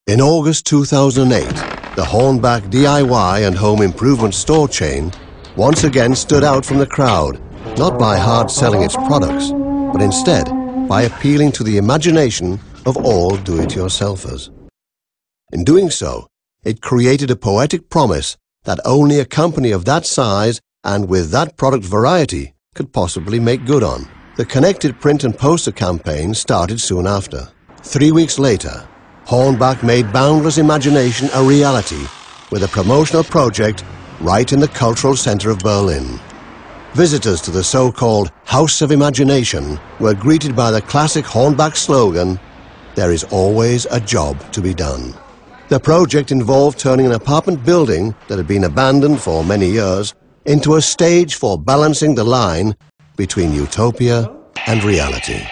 In August 2008, the Hornbach DIY and home improvement store chain once again stood out from the crowd, not by hard selling its products, but instead by appealing to the imagination of all do-it-yourselfers. In doing so, it created a poetic promise that only a company of that size and with that product variety could possibly make good on. The connected print and poster campaign started soon after. 3 weeks later, Hornbach made boundless imagination a reality with a promotional project right in the cultural center of Berlin. Visitors to the so-called House of Imagination were greeted by the classic Hornbach slogan, "There is always a job to be done." The project involved turning an apartment building that had been abandoned for many years into a stage for balancing the line between utopia and reality.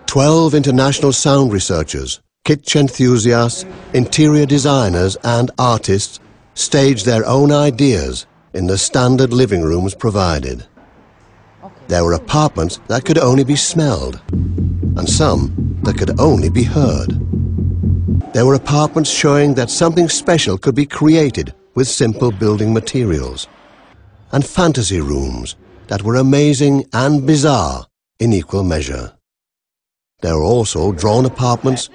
12 international sound researchers, kitsch enthusiasts, interior designers and artists staged their own ideas in the standard living rooms provided. There were apartments that could only be smelled, and some that could only be heard. There were apartments showing that something special could be created with simple building materials, and fantasy rooms that were amazing and bizarre in equal measure. There were also drawn apartments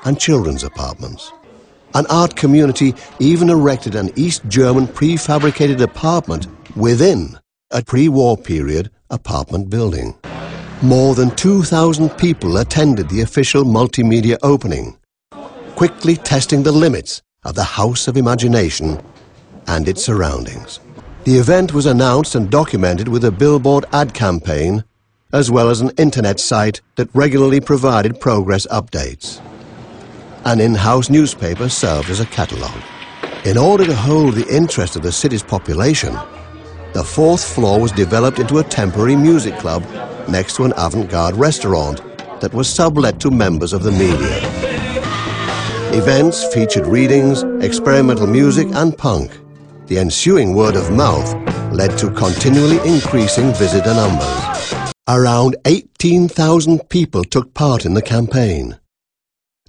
and children's apartments. An art community even erected an East German prefabricated apartment within a pre-war period apartment building. More than 2,000 people attended the official multimedia opening, quickly testing the limits of the House of Imagination and its surroundings. The event was announced and documented with a billboard ad campaign, as well as an internet site that regularly provided progress updates. An in-house newspaper served as a catalogue. In order to hold the interest of the city's population, the fourth floor was developed into a temporary music club next to an avant-garde restaurant that was sublet to members of the media. Events featured readings, experimental music and punk. The ensuing word of mouth led to continually increasing visitor numbers. Around 18,000 people took part in the campaign.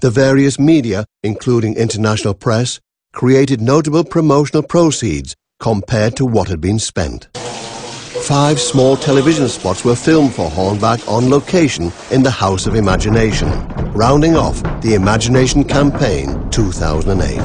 The various media, including international press, created notable promotional proceeds compared to what had been spent. 5 small television spots were filmed for Hornbach on location in the House of Imagination, rounding off the Imagination Campaign 2008.